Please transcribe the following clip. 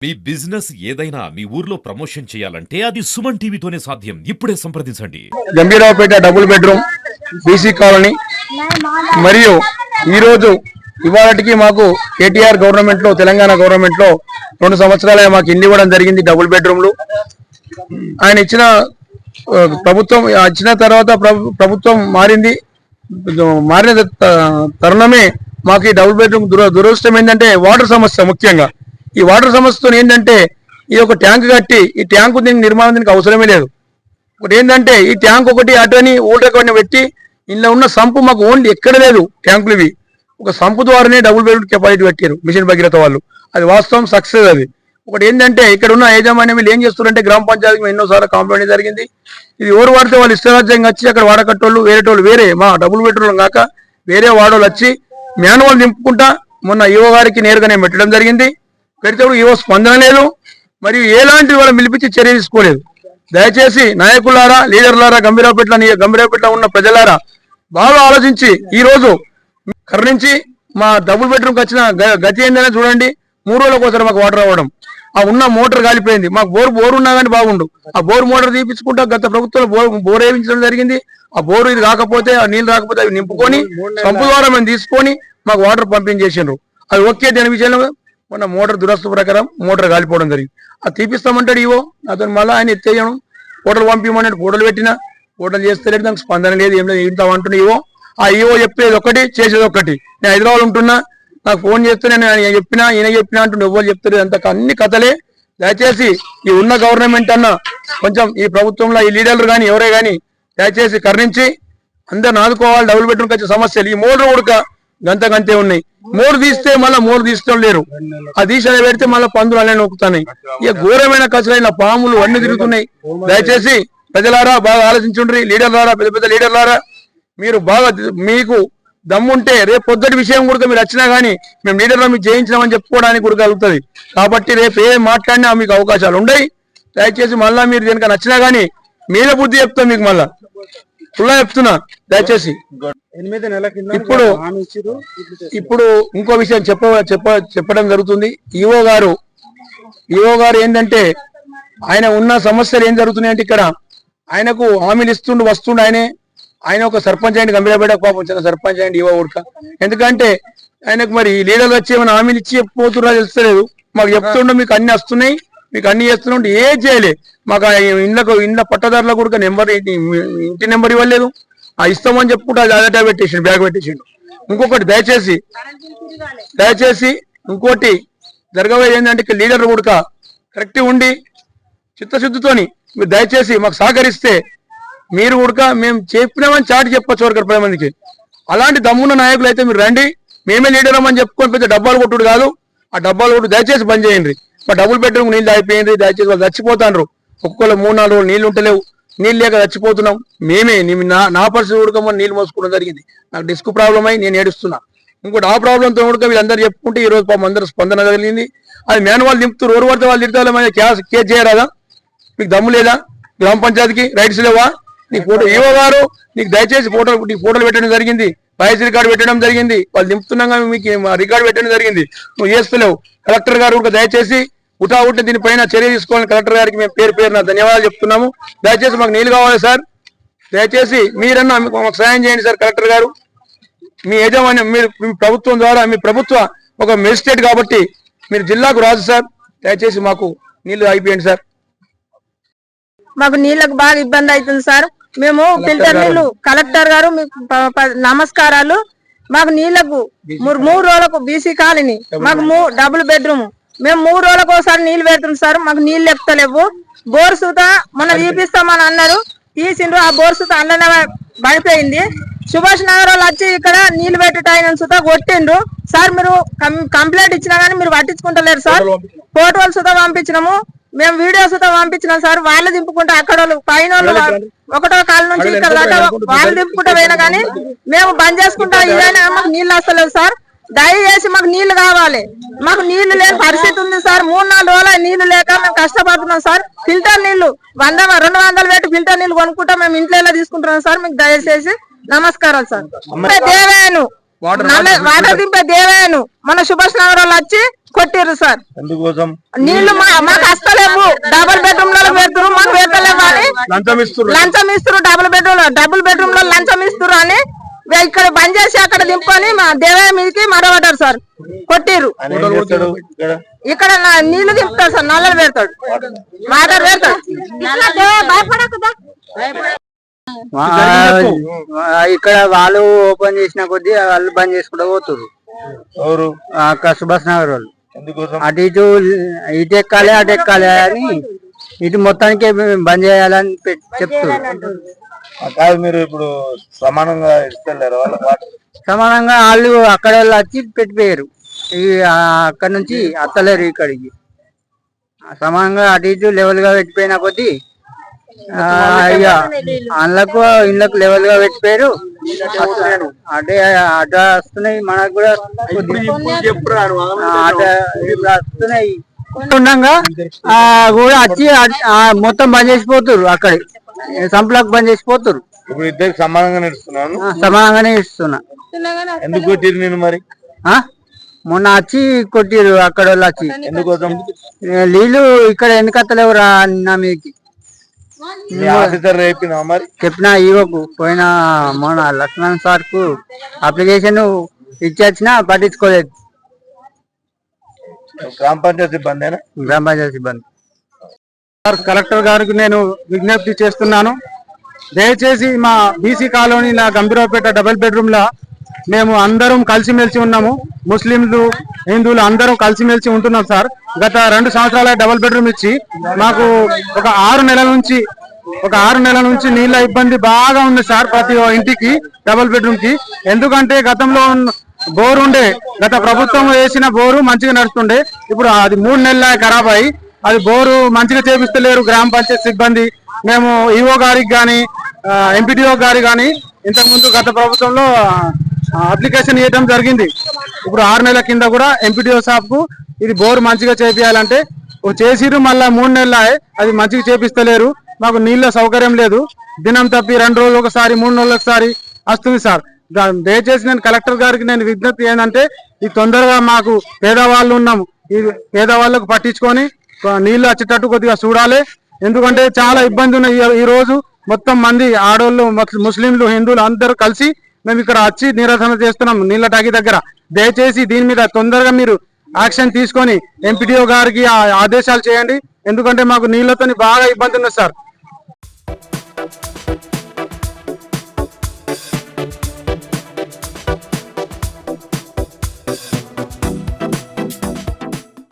మీ business ఏదైనా మీ ఊర్లో promotion చేయాలంటే అది సుమన్ టీవీతోనే సాధ్యం. ఇప్పుడే సంప్రదించండి. Gambhiraopet double bedroom BC colony. మరియు ఈరోజు ఇవాళకి మాకు కేటీఆర్ గవర్నమెంట్ లో, తెలంగాణ గవర్నమెంట్ లో 2 సంవత్సరాలే మాకు ఇల్లు ఇవ్వడం జరిగింది. డబుల్ బెడ్రూమ్లు ఆయన ఇచ్చిన ప్రభుత్వం ఇచ్చిన తర్వాత ప్రభుత్వం మారిన తరుణమే మాకు ఈ డబుల్ బెడ్రూమ్ దురదృష్టం ఏంటంటే వాటర్ సమస్య. ముఖ్యంగా ఈ వాటర్ సమస్యతో ఏంటంటే ఈ ఒక ట్యాంక్ కట్టి ఈ ట్యాంకు దీనికి నిర్మాణం దీనికి అవసరమే లేదు. ఒకటి ఏంటంటే ఈ ట్యాంక్ ఒకటి అటుని ఊటకొని పెట్టి ఇంట్లో ఉన్న సంపు మాకు ఓన్లీ ఎక్కడ లేదు. ట్యాంకులు ఇవి ఒక సంపు ద్వారానే డబుల్ బెడ్రూమ్ కెపాసిటీ పెట్టారు మిషన్ భగీరథ వాళ్ళు. అది వాస్తవం, సక్సెస్ అది. ఒకటి ఏంటంటే ఇక్కడ ఉన్న యాజమాన్యం వీళ్ళు ఏం చేస్తున్నారంటే గ్రామ పంచాయతీకి ఎన్నోసార్లు కంప్లైంట్ జరిగింది. ఇది ఎవరు వాడితే వాళ్ళు ఇష్టరాజ్యంగా వచ్చి అక్కడ వాడకట్టోళ్ళు వేరే మా డబుల్ బెడ్రూమ్ కాక వేరే వాడోళ్ళు వచ్చి మాన్యువల్ నింపుకుంటా మొన్న ఈవో గారికి నేరుగానే పెట్టడం జరిగింది. పెడితే ఈవో స్పందన లేదు, మరియు ఎలాంటి వాళ్ళు పిలిపించి చర్య తీసుకోలేదు. దయచేసి నాయకులారా, లీడర్లారా, గంభీరావుపేటలో ఉన్న ప్రజలారా బాగా ఆలోచించి ఈ రోజు కరుణించి మా డబుల్ బెడ్రూమ్కి వచ్చిన గతి ఏందనే చూడండి. 3 రోజుల కోసం మాకు వాటర్ రావడం, ఆ ఉన్న మోటార్ కాలిపోయింది. మాకు బోర్ ఉన్నా కానీ బాగుండు. ఆ బోర్ మోటార్ తీపించుకుంటా గత ప్రభుత్వంలో బోర్ వేయించడం జరిగింది. ఆ బోరు ఇది కాకపోతే, ఆ నీళ్ళు రాకపోతే అవి నింపుకొని పంపు ద్వారా మేము తీసుకొని మాకు వాటర్ పంపింగ్ చేసిండ్రు. అది ఓకే. దాని విషయంలో మొన్న మోటార్ దురస్తు ప్రకారం మోటార్ కాలిపోవడం జరిగింది. అది తీపిస్తామంటాడు ఇవో. అతను మళ్ళీ ఆయన ఎత్తేయడం, ఫోటోలు పంపించమన్నాడు. ఫోటోలు పెట్టినా ఫోటోలు చేస్తలేదు, నాకు స్పందన లేదు, ఏం లేదు. ఇంత అంటున్నా ఇవో. ఆ ఇవో చెప్పేది ఒకటి, చేసేది ఒకటి. నేను హైదరాబాద్ ఉంటున్నా, నాకు ఫోన్ చేస్తే నేను ఈయన చెప్పినా అంటుండే, ఎవరు చెప్తారు. అంత అన్ని కథలే. దయచేసి ఈ ఉన్న గవర్నమెంట్ అన్న కొంచెం ఈ ప్రభుత్వంలో ఈ లీడర్లు కానీ ఎవరే కానీ దయచేసి కరుణించి అందరిని ఆదుకోవాలి. డబుల్ బెడ్రూమ్కి వచ్చే సమస్యలు ఈ మోటార్ ఉడక గంతే ఉన్నాయి. మోరు తీస్తే మళ్ళీ మోరు తీసుకోవడం లేరు. ఆ దీక్షలు పెడితే మళ్ళీ పందులు అన్నీ నొక్కుతున్నాయి. ఇక ఘోరమైన కచలైన పాములు అన్ని తిరుగుతున్నాయి. దయచేసి ప్రజలారా బాగా ఆలోచించుండ్రి. లీడర్లారా, పెద్ద లీడర్లారా, మీరు బాగా మీకు దమ్ముంటే రేపు పొద్దుటి విషయం కూడా మీరు వచ్చినా కానీ మేము లీడర్లో మీకు జయించినామని చెప్పుకోవడానికి కూడా కలుగుతుంది. కాబట్టి రేపు ఏం మాట్లాడినా మీకు అవకాశాలు ఉన్నాయి. దయచేసి మళ్ళీ మీరు దేనికన్నా నచ్చినా కానీ మీద బుద్ధి చెప్తాం మీకు. మళ్ళా ఫుల్లా చెప్తున్నా. దయచేసి ఇప్పుడు ఇంకో విషయం చెప్పడం జరుగుతుంది. ఈవో గారు ఏంటంటే ఆయన ఉన్న సమస్యలు ఏం జరుగుతున్నాయి అంటే ఇక్కడ ఆయనకు హామీలు వస్తుండు. ఆయన ఒక సర్పంచ్ అయ్యండి, గంభీరావుపేట పాపం చిన్న సర్పంచ్ అయ్యండి ఈవో ఉడక. ఎందుకంటే ఆయనకు మరి లీడర్లు వచ్చి ఏమైనా హామీలు ఇచ్చి పోతున్నా తెలుస్తలేదు. మాకు చెప్తుండే మీకు అన్ని వస్తున్నాయి, మీకు అన్ని చేస్తున్నా, ఏం చేయలే. మాకు ఇండ్ల పట్టదారుల కూడా ఇంటి నెంబర్ ఇవ్వలేదు. ఆ ఇస్తామని చెప్పుకుంటే అది అదటా పెట్టేసిండు, బ్యాగ్ పెట్టేసిండు. ఇంకొకటి దయచేసి ఇంకోటి జరగబోయేది ఏంటంటే లీడర్ కూడా కరెక్ట్ ఉండి చిత్తశుద్ధితోని మీరు దయచేసి మాకు సహకరిస్తే మీరు కూడా మేము చెప్పినామని చాటి చెప్పచ్చు వరకు 10 మందికి. అలాంటి దమ్మున్న నాయకులు అయితే మీరు రండి. మేమే లీడర్ అని చెప్పుకొని పెద్ద డబ్బాలు కొట్టుడు కాదు. ఆ డబ్బాలు కొట్టు దయచేసి బంద్ చేయండి. మా డబుల్ బెడ్రూమ్ నీళ్ళు అయిపోయింది. దయచేసి వాళ్ళు చచ్చిపోతాండ్రు. ఒక్కొక్కరు 3-4 రోజులు నీళ్ళు ఉంటలేవు. నీళ్ళు లేక చచ్చిపోతున్నాం. మేమే నా పరిస్థితి ఉడకమని నీళ్ళు మోసుకోవడం జరిగింది. నాకు డిస్క్ ప్రాబ్లం అయి నేను ఏడుస్తున్నా. ఇంకోటి ఆ ప్రాబ్లంతో ఉడక వీళ్ళందరూ చెప్పుకుంటే ఈ రోజు పాపం అందరూ స్పందన కలిగింది. అది వాళ్ళు దింపుతూ రోడ్డు పడితే వాళ్ళు తిడతామని కేసు చేయరాదా? మీకు దమ్ము లేదా? గ్రామ పంచాయతీకి రైట్స్ లేవా? నీకు ఫోటో ఈవో గారు నీకు దయచేసి ఫోటోలు పెట్టడం జరిగింది, వాయిస్ రికార్డు పెట్టడం జరిగింది. వాళ్ళు దింపుతున్నాగా మీకు రికార్డు పెట్టడం జరిగింది. నువ్వు చేస్తలేవు. కలెక్టర్ గారు కూడా దయచేసి ఉటావుటి దీనిపైన చర్య తీసుకోవాలని కలెక్టర్ గారికి మేము పేరున ధన్యవాదాలు చెప్తున్నాము. దయచేసి మాకు నీళ్ళు కావాలి సార్. దయచేసి మీరన్నా మాకు సాయం చేయండి సార్. కలెక్టర్ గారు మీ యజమాన్యం, మీరు మీ ప్రభుత్వం ద్వారా, మీ ప్రభుత్వ ఒక మెజిస్ట్రేట్ కాబట్టి మీరు జిల్లాకు రాజు సార్. దయచేసి మాకు నీళ్లు అయిపోయండి సార్. మాకు నీళ్ళకు బాగా ఇబ్బంది అవుతుంది సార్. మేము ఫిల్టర్ నీళ్లు, కలెక్టర్ గారు మీకు నమస్కారాలు. మాకు నీళ్లకు 3 రోజులకు బీసీ కాలనీ, మాకు డబుల్ బెడ్రూమ్, మేము 3 రోజులకు ఒకసారి నీళ్లు పెడుతున్నాం సార్. మాకు నీళ్లు ఎక్కలేవు. బోర్ సూత మొన్న తీపిస్తామని అన్నారు, తీసిండ్రు. ఆ బోర్ సూత అన్న పడిపోయింది. సుభాష్ నగర్ వాళ్ళు వచ్చి ఇక్కడ నీళ్లు పెట్టేట సుత కొట్టిండ్రు సార్. మీరు కంప్లైంట్ ఇచ్చినా గానీ మీరు పట్టించుకుంటలేరు సార్. ఫోటోలు సుత పంపించినాము, మేము వీడియో సుత పంపించినాం సార్. వాళ్ళు దింపుకుంటే అక్కడ పైన ఒకటో కాల నుంచి ఇక్కడ దాకా వాళ్ళు దింపుకుంటా పోయినా కానీ మేము బంద్ చేసుకుంటా. ఇదైనా మాకు నీళ్లు వస్తలేదు సార్. దయచేసి మాకు నీళ్లు కావాలి. మాకు నీళ్లు లేని పరిస్థితి ఉంది సార్. 3-4 రోజులు నీళ్లు లేక మేము కష్టపడుతున్నాం సార్. ఫిల్టర్ నీళ్లు 100-200 పెట్టి ఫిల్టర్ నీళ్లు కొనుక్కుంటా మేము ఇంట్లో తీసుకుంటున్నాం సార్. మీకు దయచేసి నమస్కారాలు సార్. దేవేను వాటర్ దింపే దేవేను మన సుభాష్ నగర్ వాళ్ళు వచ్చి కొట్టిర్రు సార్. ఎందుకోసం? నీళ్లు మాకు వస్తలేవు, డబుల్ బెడ్రూమ్ లో పెడుతురు, మాకు పెట్టలేవు అని లంచం ఇస్తారు. డబుల్ బెడ్రూమ్ లో లంచం ఇస్తారు అని ఇక్కడ బంద్ చేసి అక్కడ దింపుకొని మా దేవయ్య మీదకి మరవడ్డారు సార్, కొట్టిర్రు. ఇక్కడ నీళ్లు దింపుతాడు సార్, నల్లలు పెడతాడు, వాటర్ పెడతాడు. ఇక్కడ వాళ్ళు ఓపెన్ చేసిన కొద్దీ వాళ్ళు బంద్ చేసుకుంటూ పోతున్నారు. అక్కడ సుభాష్ నగర్ వాళ్ళు అటు ఇటు ఎక్కాలి అటు ఎక్కాలి అని ఇటు మొత్తానికి బంద్ చేయాలని చెప్తున్నారు. మీరు ఇప్పుడు సమానంగా ఇస్తలేరు? సమానంగా వాళ్ళు అక్కడ వాళ్ళు వచ్చి పెట్టిపోయారు, అక్కడ నుంచి అత్తలేరు ఇక్కడికి. సమానంగా అటు ఇటు లెవెల్ గా పెట్టిపోయిన కొద్దీ ఇక అందులకు ఇళ్ళకు లెవెల్ గా పెట్టిపోయారు. అటే అట వస్తున్నాయి, మనకు కూడా వస్తున్నాయి. ఉండగా కూడా వచ్చి మొత్తం బంద్ చేసిపోతారు, అక్కడ సంపలకు బంద్ చేసిపోతారు. ఇప్పుడు ఇద్దరికి సమానంగానే ఇస్తున్నాను. సమానంగానే ఇస్తున్నా. ఎందుకు కొట్టిరు నేను మరి? మొన్న వచ్చి కొట్టిరు అక్కడ వాళ్ళు వచ్చి. ఎందుకోసం? నీళ్ళు ఇక్కడ ఎందుకు అత్తలేవురా నా మీదకి చెప్పినా ఈవోకు పోయిన మొన్న లక్ష్మణ్ సార్ కు అప్లికేషన్ ఇచ్చిన పట్టించుకోలేదు. గ్రామ పంచాయతీ సిబ్బంది. కలెక్టర్ గారికి నేను విజ్ఞప్తి చేస్తున్నాను, దయచేసి మా BC colony Gambhiraopet double bedroom లా మేము అందరం కలిసిమెలిసి ఉన్నాము. ముస్లింలు హిందువులు అందరం కలిసిమెలిసి ఉంటున్నాం సార్. గత 2 సంవత్సరాల డబుల్ బెడ్రూమ్ ఇచ్చి మాకు ఒక 6 నెలల నుంచి నీళ్ళ ఇబ్బంది బాగా ఉంది సార్. ప్రతి ఇంటికి డబుల్ బెడ్రూమ్ కి. ఎందుకంటే గతంలో బోరు ఉండే, గత ప్రభుత్వం వేసిన బోరు మంచిగా నడుస్తుండే. ఇప్పుడు అది 3 నెలల ఖరాబ్ అయ్యి అది బోరు మంచిగా చేపిస్తలేరు గ్రామ పంచాయతీ సిబ్బంది. మేము ఈఓ గారికి కానీ ఎంపీడీఓ గారికి కానీ ఇంతకుముందు గత ప్రభుత్వంలో అప్లికేషన్ ఇవ్వడం జరిగింది. ఇప్పుడు 6 నెలల కింద కూడా ఎంపీడీఓ సాబ్ కు ఇది బోరు మంచిగా చేపియాలంటే చేసిరు, మళ్ళా 3 నెలలు అది మంచిగా చేపిస్తలేరు. మాకు నీళ్ళ సౌకర్యం లేదు. దినం తప్పి 2 రోజులు ఒకసారి 3 రోజులు ఒకసారి వస్తుంది సార్. దయచేసి నేను కలెక్టర్ గారికి నేను విజ్ఞప్తి ఏంటంటే ఇది తొందరగా మాకు పేదవాళ్ళు ఉన్నాము, ఈ పేదవాళ్ళకు పట్టించుకొని నీళ్లు వచ్చేటట్టు కొద్దిగా చూడాలి. ఎందుకంటే చాలా ఇబ్బంది ఉన్నాయి. ఈ రోజు మొత్తం మంది ఆడోళ్ళు ముస్లింలు హిందువులు అందరూ కలిసి మేము ఇక్కడ వచ్చి నిరసన చేస్తున్నాం నీళ్ల టాకీ దగ్గర. దయచేసి దీని మీద తొందరగా మీరు యాక్షన్ తీసుకొని ఎంపీడీఓ గారికి ఆదేశాలు చేయండి. ఎందుకంటే మాకు నీళ్లతో బాగా ఇబ్బంది ఉంది సార్.